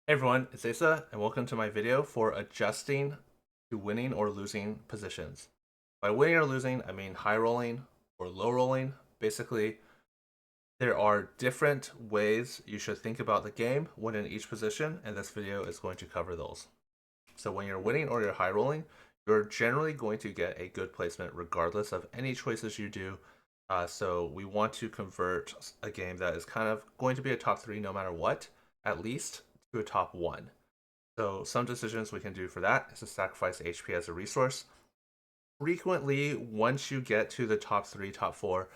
Hey everyone, it's Aesah, and welcome to my video for adjusting to winning or losing positions. By winning or losing, I mean high rolling or low rolling. Basically, there are different ways you should think about the game when in each position, and this video is going to cover those. So when you're winning or you're high rolling, you're generally going to get a good placement regardless of any choices you do. So we want to convert a game that is kind of going to be a top three no matter what, at least to a top one. So some decisions we can do for that is to sacrifice HP as a resource. Frequently, once you get to the top three, top four,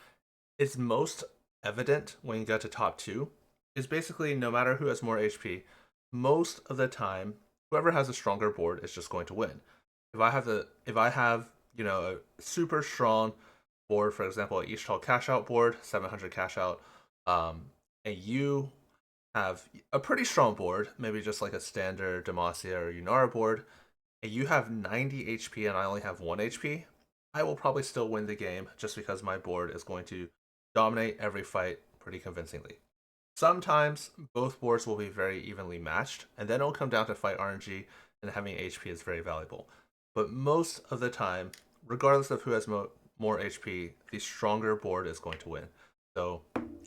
it's most evident when you get to top two. Is basically no matter who has more HP, most of the time, whoever has a stronger board is just going to win. If I have a super strong board, for example, a each tall cash out board, 700 cash out, and you have a pretty strong board, maybe just like a standard Demacia or Yunara board, and you have 90 HP and I only have 1 HP, I will probably still win the game just because my board is going to dominate every fight pretty convincingly. Sometimes both boards will be very evenly matched, and then it'll come down to fight RNG, and having HP is very valuable. But most of the time, regardless of who has more HP, the stronger board is going to win. So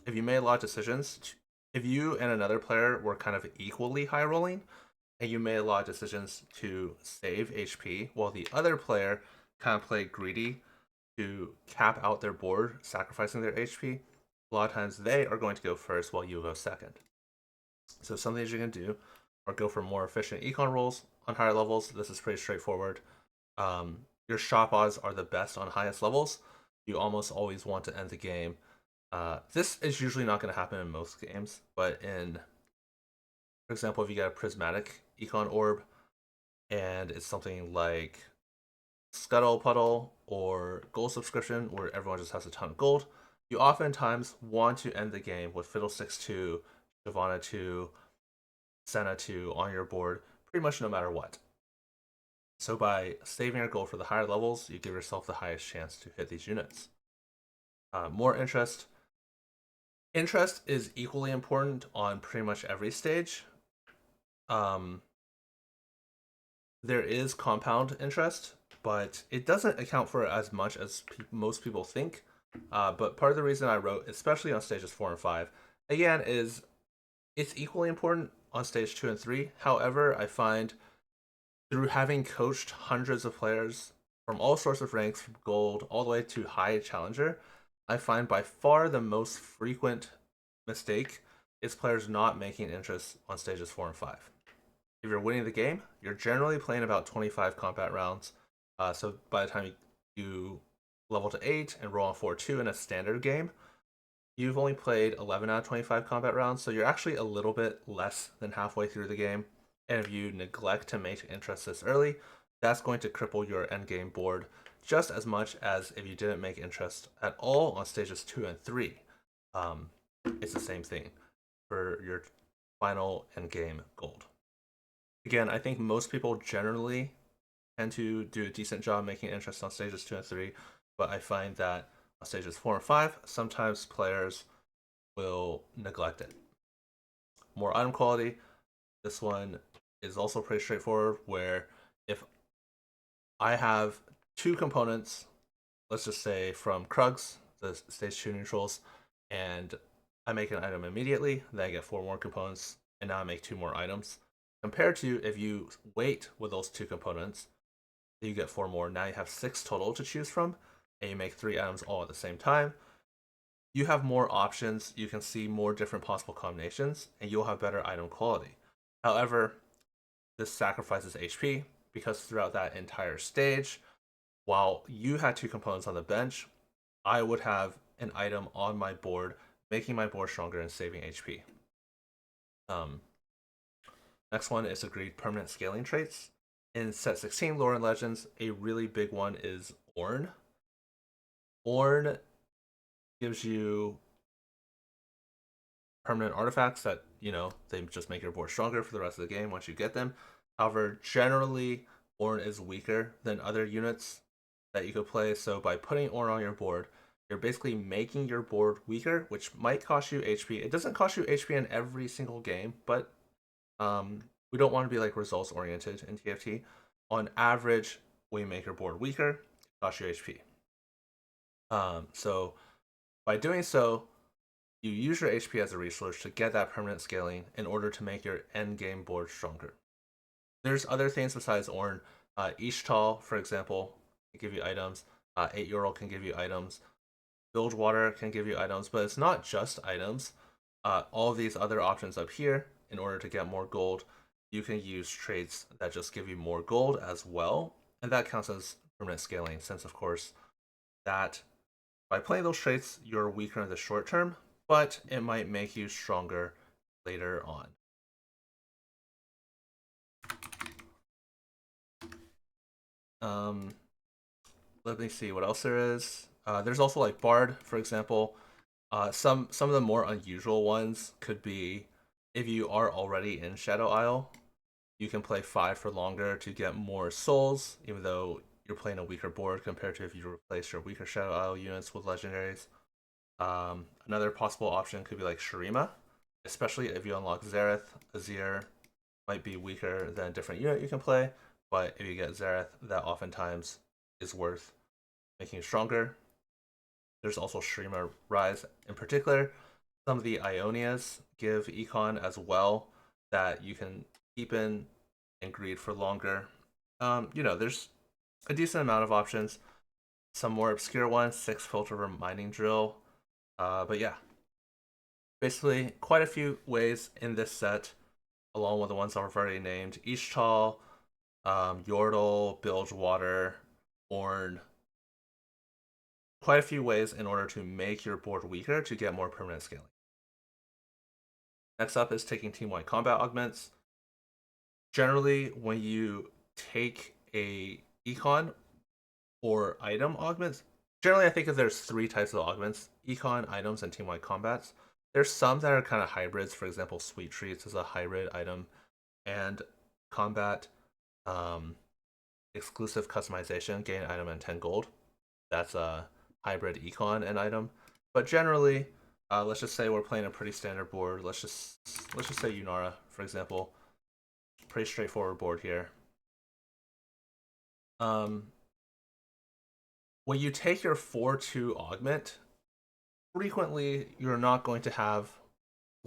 if you made a lot of decisions, if you and another player were kind of equally high rolling, and you made a lot of decisions to save HP, while the other player kind of played greedy to cap out their board, sacrificing their HP, a lot of times they are going to go first while you go second. So some things you can do are go for more efficient econ rolls on higher levels. This is pretty straightforward. Your shop odds are the best on highest levels. You almost always want to end the game. This is usually not going to happen in most games, but for example, if you get a prismatic econ orb and it's something like Scuttle Puddle or Gold Subscription, where everyone just has a ton of gold, you oftentimes want to end the game with Fiddlesticks 2, Shyvana 2, Senna 2 on your board, pretty much no matter what. So by saving your gold for the higher levels, you give yourself the highest chance to hit these units. More interest. Interest is equally important on pretty much every stage. Um, there is compound interest, but it doesn't account for as much as most people think. But part of the reason I wrote, especially on stages 4 and 5, again, is it's equally important on stage 2 and 3. However, I find through having coached hundreds of players from all sorts of ranks, from gold all the way to high challenger, I find by far the most frequent mistake is players not making interest on stages 4 and 5. If you're winning the game, you're generally playing about 25 combat rounds. So by the time you level to 8 and roll on 4-2 in a standard game, you've only played 11 out of 25 combat rounds, so you're actually a little bit less than halfway through the game. And if you neglect to make interest this early, that's going to cripple your endgame board just as much as if you didn't make interest at all on stages 2 and 3. It's the same thing for your final endgame gold. Again, I think most people generally tend to do a decent job making interest on stages 2 and 3, but I find that on stages 4 and 5, sometimes players will neglect it. More item quality. This one is also pretty straightforward, where if I have two components, let's just say from Krugs, the stage 2 neutrals, and I make an item immediately, then I get 4 more components, and now I make 2 more items. Compared to if you wait with those 2 components, you get 4 more. Now you have 6 total to choose from, and you make 3 items all at the same time. You have more options, you can see more different possible combinations, and you'll have better item quality. However, this sacrifices HP, because throughout that entire stage, while you had 2 components on the bench, I would have an item on my board, making my board stronger and saving HP. Next one is agreed permanent scaling traits. In set 16 Lore and Legends, a really big one is Ornn. Ornn gives you permanent artifacts that, they just make your board stronger for the rest of the game once you get them. However, generally, Ornn is weaker than other units that you could play, so by putting Ornn on your board, you're basically making your board weaker, which might cost you HP. It doesn't cost you HP in every single game, but We don't want to be like results oriented in TFT. On average, when you make your board weaker, it costs you HP. So by doing so, you use your HP as a resource to get that permanent scaling in order to make your end game board stronger. There's other things besides Ornn. Ishtal, for example, can give you items. 8-year can give you items. Build Water can give you items, but it's not just items. All of these other options up here, in order to get more gold, you can use traits that just give you more gold as well, and that counts as permanent scaling, since of course that by playing those traits, you're weaker in the short term, but it might make you stronger later on. Let me see what else there is. There's also like Bard, for example. Some of the more unusual ones could be if you are already in Shadow Isle, you can play 5 for longer to get more souls, even though you're playing a weaker board compared to if you replace your weaker Shadow Isle units with legendaries. Another possible option could be like Shurima, especially if you unlock Xerath. Azir might be weaker than a different unit you can play, but if you get Xerath, that oftentimes is worth making you stronger. There's also Shurima Rise in particular. Some of the Ionias give econ as well that you can keep in and greed for longer. There's a decent amount of options. Some more obscure ones, 6 filter mining drill. But yeah, basically quite a few ways in this set, along with the ones I've already named: Ishtal, Yordle, Bilgewater, Ornn. Quite a few ways in order to make your board weaker to get more permanent scaling. Next up is taking team-wide combat augments. Generally, when you take a econ or item augments, generally I think of there's 3 types of augments: econ, items, and team-wide combats. There's some that are kind of hybrids. For example, Sweet Treats is a hybrid item and combat. Exclusive customization, gain item and 10 gold. That's a hybrid econ and item. But generally, let's just say we're playing a pretty standard board. Let's just say Yunara, for example. Pretty straightforward board here. When you take your 4-2 augment, frequently you're not going to have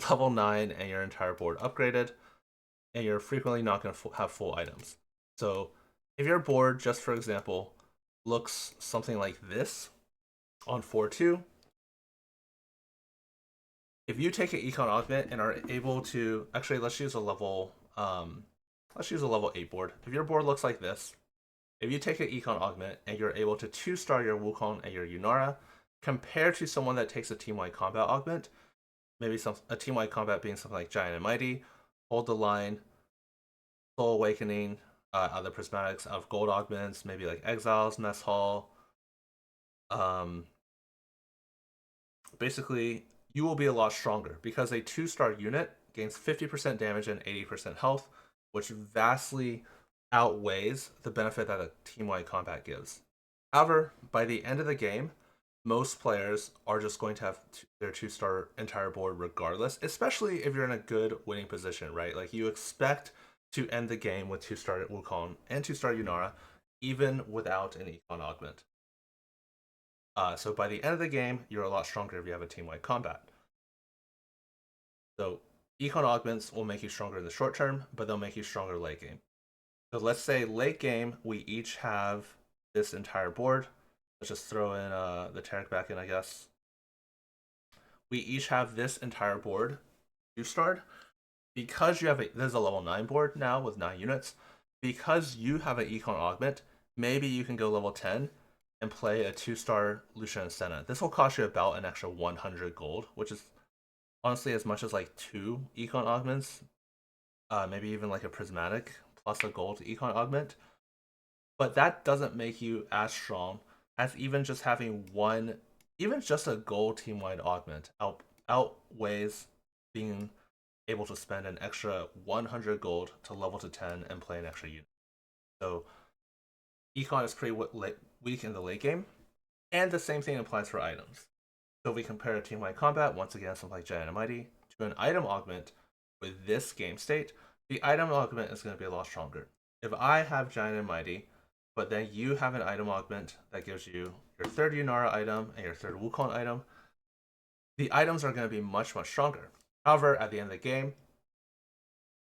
level 9 and your entire board upgraded, and you're frequently not going to have full items. So if your board, just for example, looks something like this on 4-2, if you take an econ augment and are able to, actually let's use a level 8 board. If your board looks like this, if you take an econ augment and you're able to 2-star your Wukong and your Yunara, compared to someone that takes a team-wide combat augment, maybe a team-wide combat being something like Giant and Mighty, Hold the Line, Soul Awakening, other prismatics of gold augments, maybe like Exiles, Mess Hall. Basically, you will be a lot stronger because a 2-star unit gains 50% damage and 80% health, which vastly outweighs the benefit that a team-wide combat gives. However, by the end of the game, most players are just going to have their 2-star entire board regardless, especially if you're in a good winning position, right? Like, you expect to end the game with 2-star Wukong and 2-star Yunara, even without an econ augment. So by the end of the game, you're a lot stronger if you have a team-wide combat. So econ augments will make you stronger in the short term, but they'll make you stronger late game. So let's say late game, we each have this entire board. Let's just throw in the Tarek back in, I guess. We each have this entire board 2-starred. Because you have there's a level 9 board now with 9 units. Because you have an econ augment, maybe you can go level 10 and play a 2-star Lucian and Senna. This will cost you about an extra 100 gold, which is honestly as much as like 2 econ augments. Maybe even like a prismatic plus a gold econ augment. But that doesn't make you as strong as even just having one, even just a gold team-wide augment outweighs being able to spend an extra 100 gold to level to 10 and play an extra unit. So econ is pretty weak in the late game, and the same thing applies for items. So if we compare a team-wide combat, once again, something like Giant and Mighty, to an item augment with this game state, the item augment is going to be a lot stronger. If I have Giant and Mighty, but then you have an item augment that gives you your third Yunara item and your third Wukong item, the items are going to be much, much stronger. However, at the end of the game,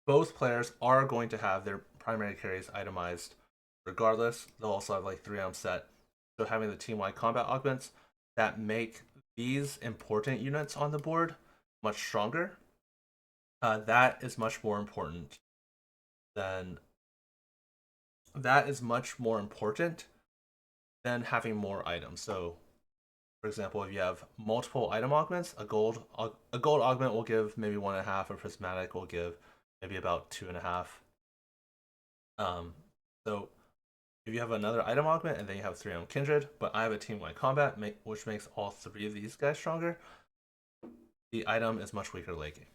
both players are going to have their primary carries itemized regardless. They'll also have like 3 item set. So having the team-wide combat augments that make these important units on the board much stronger, that is much more important than having more items. So for example, if you have multiple item augments, a gold augment will give maybe 1.5, a prismatic will give maybe about 2.5. So if you have another item augment and then you have 3 item kindred, but I have a team-wide combat, which makes all 3 of these guys stronger, the item is much weaker late game.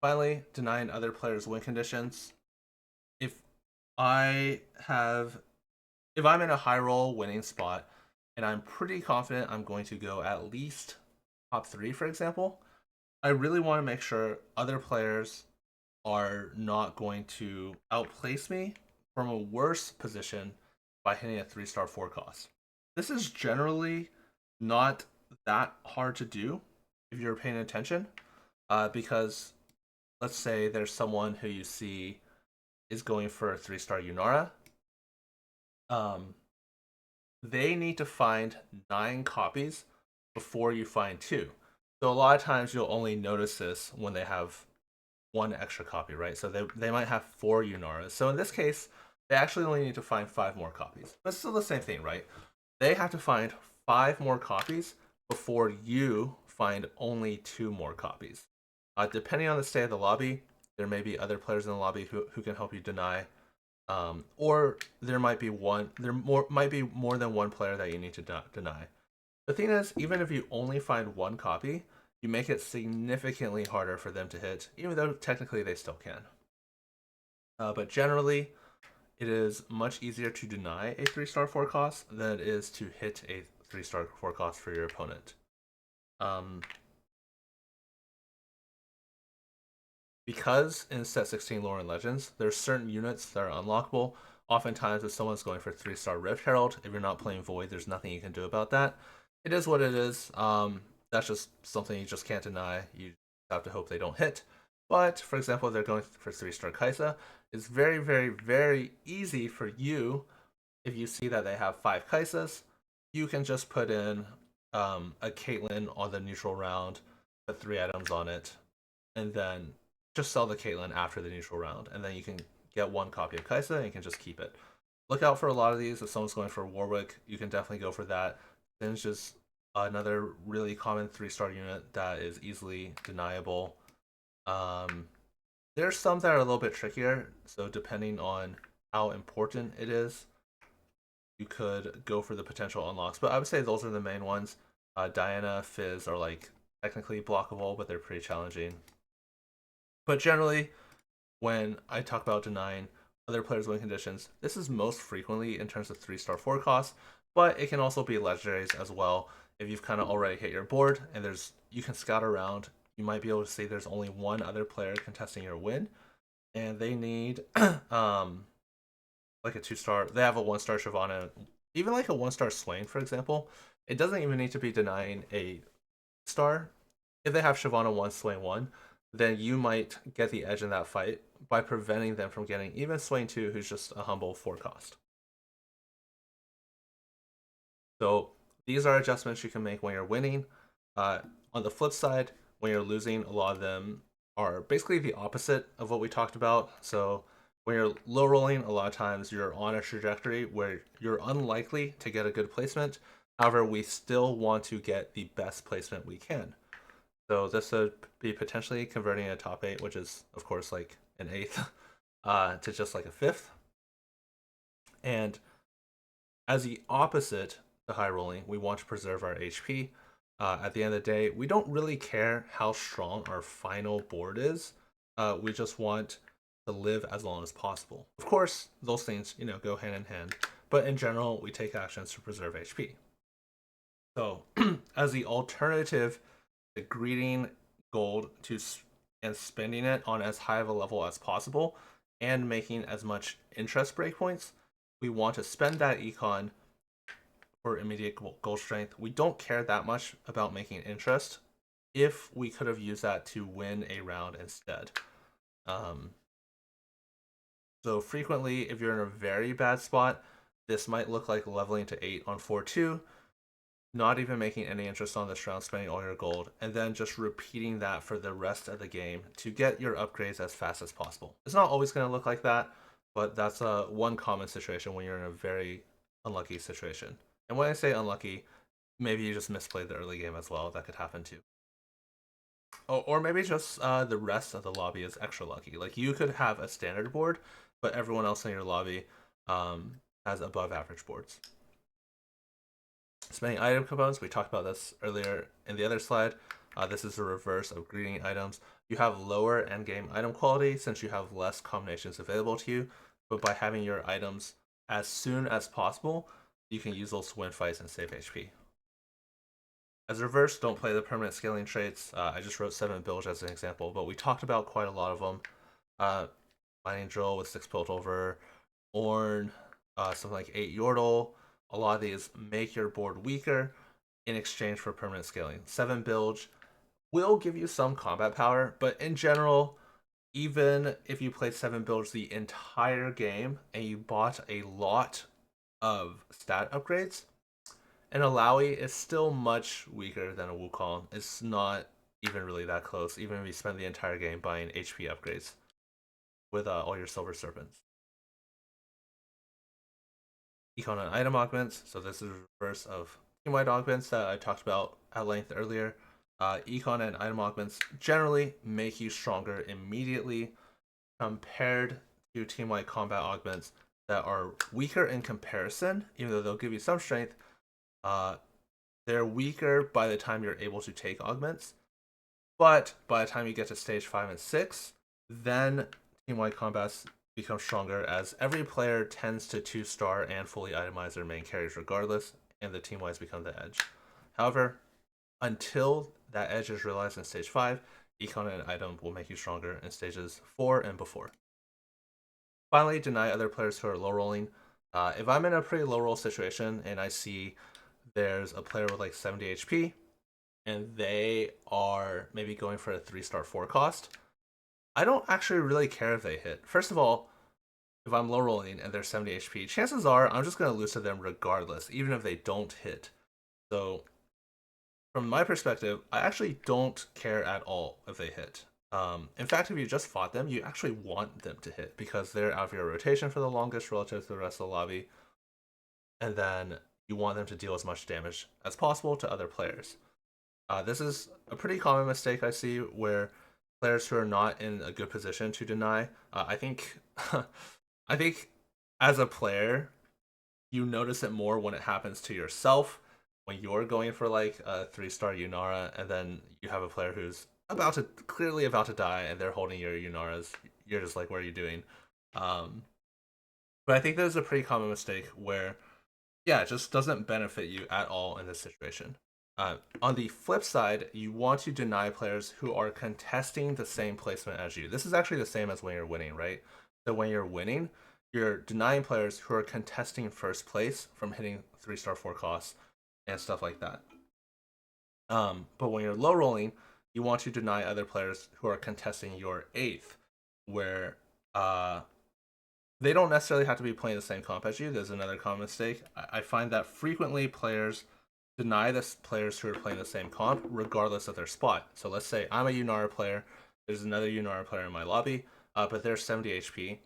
Finally, denying other players win conditions. If I'm in a high roll winning spot and I'm pretty confident I'm going to go at least top 3, for example, I really want to make sure other players are not going to outplace me from a worse position by hitting a 3-star 4 cost. This is generally not that hard to do if you're paying attention, because let's say there's someone who you see is going for a 3-star Yunara. They need to find 9 copies before you find 2. So a lot of times you'll only notice this when they have 1 extra copy, right? So they might have 4 Yunaras. So in this case, they actually only need to find 5 more copies. But it's still the same thing, right? They have to find 5 more copies before you find only 2 more copies. Depending on the state of the lobby, there may be other players in the lobby who can help you deny, or there might be more than one player that you need to deny. The thing is, even if you only find 1 copy, you make it significantly harder for them to hit, even though technically they still can. But generally, it is much easier to deny a 3-star 4 cost than it is to hit a 3-star 4 cost for your opponent. Because in set 16 lore and legends, there's certain units that are unlockable. Oftentimes, if someone's going for 3-star Rift Herald, if you're not playing Void, there's nothing you can do about that. It is what it is. That's just something you just can't deny. You have to hope they don't hit. But for example, if they're going for 3-star Kaisa, it's very, very, very easy for you. If you see that they have 5 Kaisas, you can just put in a Caitlyn on the neutral round, put 3 items on it, and then just sell the Caitlyn after the neutral round, and then you can get 1 copy of Kaisa and you can just keep it. Look out for a lot of these. If someone's going for Warwick, you can definitely go for that. Singe is another really common 3-star unit that is easily deniable. There's some that are a little bit trickier, so depending on how important it is, you could go for the potential unlocks. But I would say those are the main ones. Diana, Fizz are like technically blockable, but they're pretty challenging. But generally, when I talk about denying other players' win conditions, this is most frequently in terms of 3-star 4 costs, but it can also be legendaries as well. If you've kind of already hit your board and you can scout around, you might be able to see there's only 1 other player contesting your win, and they need like a 2-star. They have a 1-star Shyvana, even like a 1-star Swain, for example. It doesn't even need to be denying a star. If they have Shyvana 1, Swain 1, then you might get the edge in that fight by preventing them from getting even Swain 2, who's just a humble 4 cost. So these are adjustments you can make when you're winning. On the flip side, when you're losing, a lot of them are basically the opposite of what we talked about. So when you're low rolling, a lot of times you're on a trajectory where you're unlikely to get a good placement. However, we still want to get the best placement we can. So this would be potentially converting a top 8, which is of course like an 8th, to just like a 5th. And as the opposite to high rolling, we want to preserve our HP. At the end of the day, we don't really care how strong our final board is. We just want to live as long as possible. Of course, those things, go hand in hand. But in general, we take actions to preserve HP. So as the alternative to greeting gold and spending it on as high of a level as possible and making as much interest breakpoints. We want to spend that econ for immediate gold strength. We don't care that much about making interest if we could have used that to win a round instead. So frequently, if you're in a very bad spot, this might look like leveling to 8 on 4-2, not even making any interest on this round, spending all your gold, and then just repeating that for the rest of the game to get your upgrades as fast as possible. It's not always going to look like that, but that's one common situation when you're in a very unlucky situation. And when I say unlucky, maybe you just misplayed the early game as well. That could happen too. Or maybe just the rest of the lobby is extra lucky. Like you could have a standard board, but everyone else in your lobby has above average boards. Spending item components, we talked about this earlier in the other slide. This is the reverse of greeting items. You have lower endgame item quality since you have less combinations available to you, but by having your items as soon as possible, you can use those to win fights and save HP. As a reverse, don't play the permanent scaling traits. I just wrote 7 bilge as an example, but we talked about quite a lot of them. Mining drill with 6 piltover, Orn, something like 8 yordle. A lot of these make your board weaker in exchange for permanent scaling. 7 bilge will give you some combat power, but in general, even if you played 7 bilge the entire game and you bought a lot of stat upgrades, an Alawi is still much weaker than a Wukong. It's not even really that close, even if you spend the entire game buying HP upgrades with all your Silver Serpents. Econ and item augments. So this is the reverse of team-wide augments that I talked about at length earlier. Econ and item augments generally make you stronger immediately compared to team-wide combat augments that are weaker in comparison, even though they'll give you some strength. They're weaker by the time you're able to take augments, but by the time you get to stage 5 and 6, then team-wide combats become stronger as every player tends to 2-star and fully itemize their main carries regardless, and the team-wides become the edge. However, until that edge is realized in stage 5, econ and item will make you stronger in stages 4 and before. Finally, deny other players who are low rolling. If I'm in a pretty low roll situation and I see there's a player with like 70 HP and they are maybe going for a 3-star 4 cost, I don't actually really care if they hit. First of all, if I'm low rolling and they're 70 HP, chances are I'm just going to lose to them regardless, even if they don't hit. So from my perspective, I actually don't care at all if they hit. In fact, if you just fought them, you actually want them to hit because they're out of your rotation for the longest relative to the rest of the lobby. And then you want them to deal as much damage as possible to other players. This is a pretty common mistake I see where players who are not in a good position to deny. I think as a player, you notice it more when it happens to yourself, when you're going for like a 3-star Yunara, and then you have a player who's clearly about to die, and they're holding your Yunaras. You're just like, what are you doing? But I think there's a pretty common mistake where, yeah, it just doesn't benefit you at all in this situation. On the flip side, you want to deny players who are contesting the same placement as you. This is actually the same as when you're winning, right? So when you're winning, you're denying players who are contesting first place from hitting 3-star 4 costs and stuff like that. But when you're low rolling, you want to deny other players who are contesting your 8th, where they don't necessarily have to be playing the same comp as you. There's another common mistake. I find that frequently players deny the players who are playing the same comp regardless of their spot. So let's say I'm a Yunara player, there's another Yunara player in my lobby, but they're 70 HP,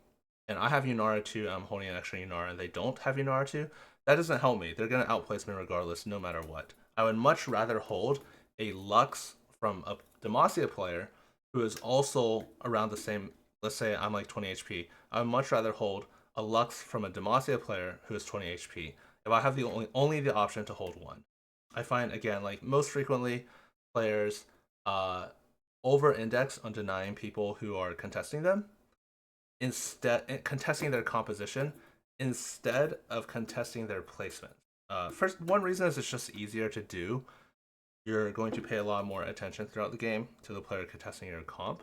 and I have Yunara 2, I'm holding an extra Yunara, and they don't have Yunara 2. That doesn't help me. They're going to outplace me regardless, no matter what. I would much rather hold a Lux from a Demacia player who is also around the same. Let's say I'm like 20 HP. I would much rather hold a Lux from a Demacia player who is 20 HP if I have the only the option to hold one. I find, again, like most frequently, players over-index on denying people who are contesting them, instead contesting their composition instead of contesting their placement. First, one reason is it's just easier to do. you're going to pay a lot more attention throughout the game to the player contesting your comp.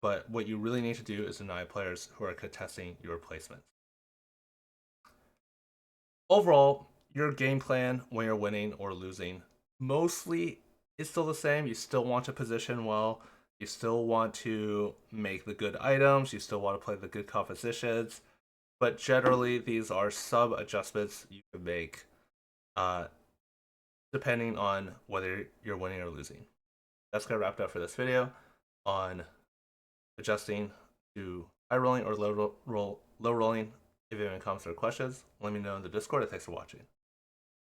But what you really need to do is deny players who are contesting your placements. Overall, your game plan when you're winning or losing mostly is still the same. You still want to position well. You still want to make the good items. You still want to play the good compositions. But generally, these are sub adjustments you can make uh, depending on whether you're winning or losing. That's going to wrap it up for this video on adjusting to high rolling or low rolling. If you have any comments or questions, let me know in the Discord. And thanks for watching.